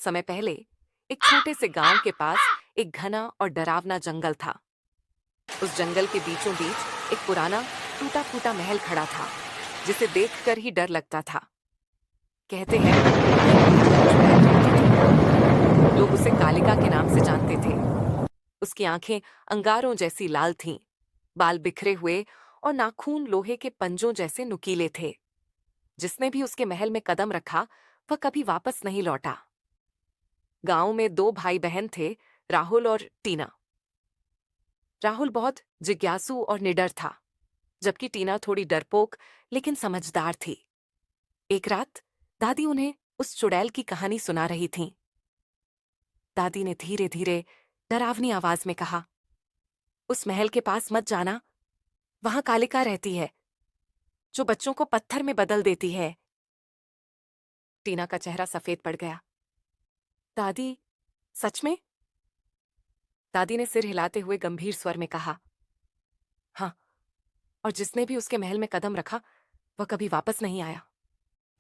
समय पहले एक छोटे से गांव के पास एक घना और डरावना जंगल था। उस जंगल के बीचों बीच एक पुराना टूटा फूटा महल खड़ा था, जिसे देखकर ही डर लगता था। कहते हैं लोग उसे कालिका के नाम से जानते थे। उसकी आंखें अंगारों जैसी लाल थीं, बाल बिखरे हुए और नाखून लोहे के पंजों जैसे नुकीले थे। जिसने भी उसके महल में कदम रखा वह कभी वापस नहीं लौटा। गांव में दो भाई बहन थे, राहुल और टीना। राहुल बहुत जिज्ञासु और निडर था, जबकि टीना थोड़ी डरपोक लेकिन समझदार थी। एक रात दादी उन्हें उस चुड़ैल की कहानी सुना रही थीं। दादी ने धीरे धीरे डरावनी आवाज में कहा, उस महल के पास मत जाना, वहां कालिका रहती है जो बच्चों को पत्थर में बदल देती है। टीना का चेहरा सफेद पड़ गया। दादी, सच में? दादी ने सिर हिलाते हुए गंभीर स्वर में कहा, हाँ, और जिसने भी उसके महल में कदम रखा वह कभी वापस नहीं आया।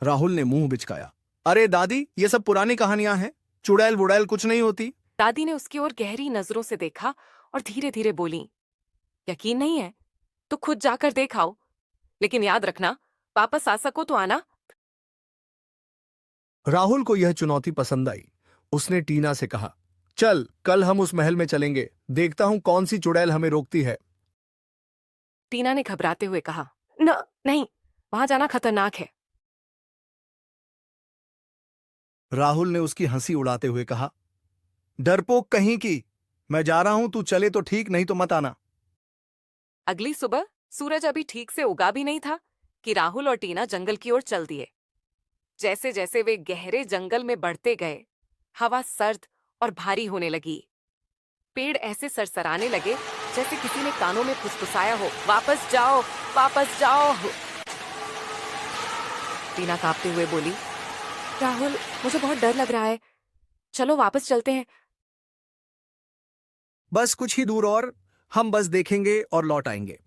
राहुल ने मुंह बिचकाया। अरे दादी, ये सब पुरानी कहानियां हैं, चुड़ैल वुड़ैल कुछ नहीं होती। दादी ने उसकी ओर गहरी नजरों से देखा और धीरे धीरे बोली, यकीन नहीं है तो खुद जाकर देख आओ, लेकिन याद रखना, वापस आ सको तो आना। राहुल को यह चुनौती पसंद आई। उसने टीना से कहा, चल कल हम उस महल में चलेंगे, देखता हूं कौन सी चुड़ैल हमें रोकती है। टीना ने घबराते हुए कहा, न, नहीं, वहां जाना खतरनाक है। राहुल ने उसकी हंसी उड़ाते हुए कहा, डरपोक कहीं की, मैं जा रहा हूं, तू चले तो ठीक, नहीं तो मत आना। अगली सुबह सूरज अभी ठीक से उगा भी नहीं था कि राहुल और टीना जंगल की ओर चल दिए। जैसे जैसे वे गहरे जंगल में बढ़ते गए, हवा सर्द और भारी होने लगी। पेड़ ऐसे सरसराने लगे जैसे किसी ने कानों में फुसफुसाया हो, वापस जाओ, वापस जाओ। टीना कांपते हुए बोली, राहुल, मुझे बहुत डर लग रहा है, चलो वापस चलते हैं। बस कुछ ही दूर और, हम बस देखेंगे और लौट आएंगे।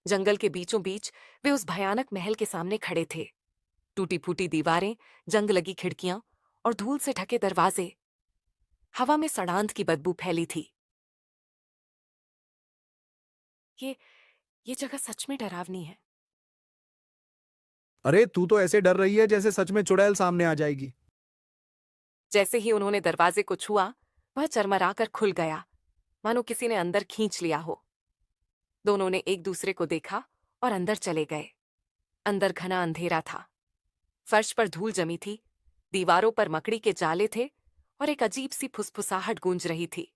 जंगल के बीचों बीच वे उस भयानक महल के सामने खड़े थे। टूटी फूटी दीवारें, जंग लगी खिड़कियां और धूल से ढके दरवाजे। हवा में सड़ांध की बदबू फैली थी। ये ये जगह सच में डरावनी है। अरे तू तो ऐसे डर रही है जैसे सच में चुड़ैल सामने आ जाएगी। जैसे ही उन्होंने दरवाजे को छुआ, वह चरमराकर खुल गया, मानो किसी ने अंदर खींच लिया हो। दोनों ने एक दूसरे को देखा और अंदर चले गए। अंदर घना अंधेरा था। फर्श पर धूल जमी थी, दीवारों पर मकड़ी के जाले थे और एक अजीब सी फुसफुसाहट गूंज रही थी।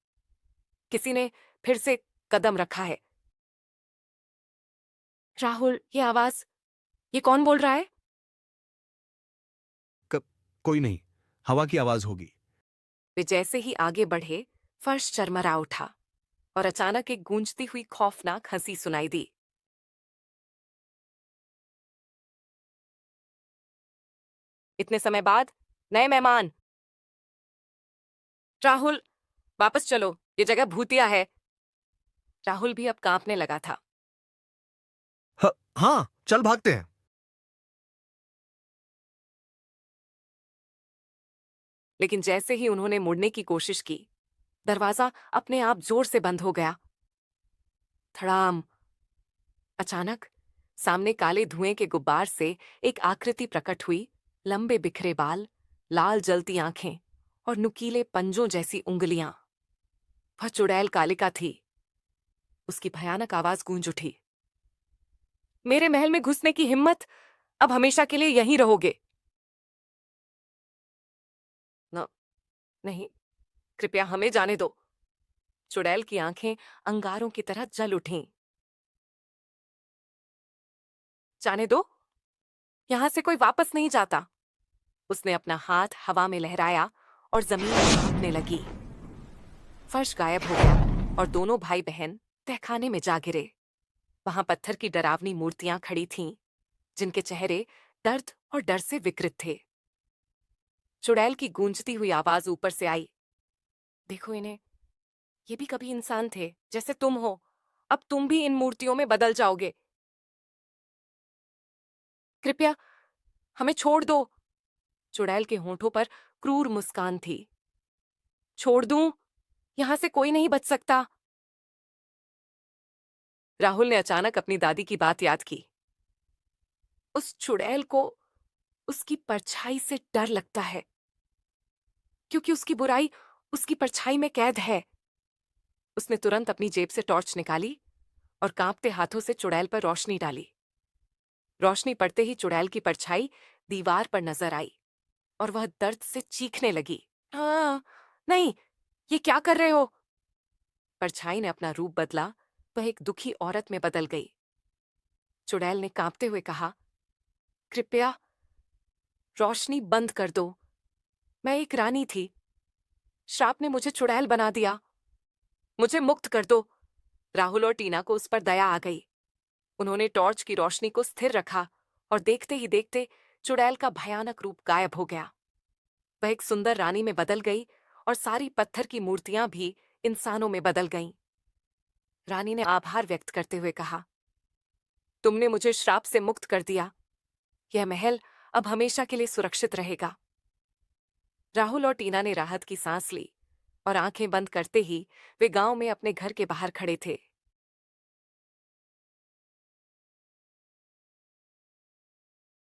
किसी ने फिर से कदम रखा है। राहुल, ये आवाज, ये कौन बोल रहा है? कोई नहीं, हवा की आवाज होगी। वे जैसे ही आगे बढ़े, फर्श चरमरा उठा और अचानक एक गूंजती हुई खौफनाक हंसी सुनाई दी। इतने समय बाद नए मेहमान। राहुल, वापस चलो, ये जगह भूतिया है। राहुल भी अब कांपने लगा था। हाँ, चल भागते हैं। लेकिन जैसे ही उन्होंने मुड़ने की कोशिश की, दरवाजा अपने आप जोर से बंद हो गया। धड़ाम। अचानक सामने काले धुएं के गुब्बार से एक आकृति प्रकट हुई। लंबे बिखरे बाल, लाल जलती आंखें और नुकीले पंजों जैसी उंगलियां। वह चुड़ैल कालिका थी। उसकी भयानक आवाज गूंज उठी, मेरे महल में घुसने की हिम्मत, अब हमेशा के लिए यहीं रहोगे। न, नहीं, कृपया हमें जाने दो। चुड़ैल की आंखें अंगारों की तरह जल उठीं। जाने दो, यहां से कोई वापस नहीं जाता। उसने अपना हाथ हवा में लहराया और जमीन कांपने लगी। फर्श गायब हो गया और दोनों भाई बहन तहखाने में जा गिरे। वहां पत्थर की डरावनी मूर्तियां खड़ी थीं, जिनके चेहरे दर्द और डर से विकृत थे। चुड़ैल की गूंजती हुई आवाज ऊपर से आई, देखो इन्हें, ये भी कभी इंसान थे जैसे तुम हो। अब तुम भी इन मूर्तियों में बदल जाओगे। कृपया हमें छोड़ दो। चुड़ैल के होंठों पर क्रूर मुस्कान थी। छोड़ दूं? यहां से कोई नहीं बच सकता। राहुल ने अचानक अपनी दादी की बात याद की। उस चुड़ैल को उसकी परछाई से डर लगता है, क्योंकि उसकी बुराई उसकी परछाई में कैद है। उसने तुरंत अपनी जेब से टॉर्च निकाली और कांपते हाथों से चुड़ैल पर रोशनी डाली। रोशनी पड़ते ही चुड़ैल की परछाई दीवार पर नजर आई और वह दर्द से चीखने लगी। हाँ, नहीं, ये क्या कर रहे हो? परछाई ने अपना रूप बदला। वह एक दुखी औरत में बदल गई। चुड़ैल ने कांपते हुए कहा, कृपया रोशनी बंद कर दो। मैं एक रानी थी। श्राप ने मुझे चुड़ैल बना दिया। मुझे मुक्त कर दो। राहुल और टीना को उस पर दया आ गई। उन्होंने टॉर्च की रोशनी को स्थिर रखा और देखते ही देखते चुड़ैल का भयानक रूप गायब हो गया। वह एक सुंदर रानी में बदल गई और सारी पत्थर की मूर्तियां भी इंसानों में बदल गईं। रानी ने आभार व्यक्त करते हुए कहा, तुमने मुझे श्राप से मुक्त कर दिया। यह महल अब हमेशा के लिए सुरक्षित रहेगा। राहुल और टीना ने राहत की सांस ली और आंखें बंद करते ही वे गांव में अपने घर के बाहर खड़े थे।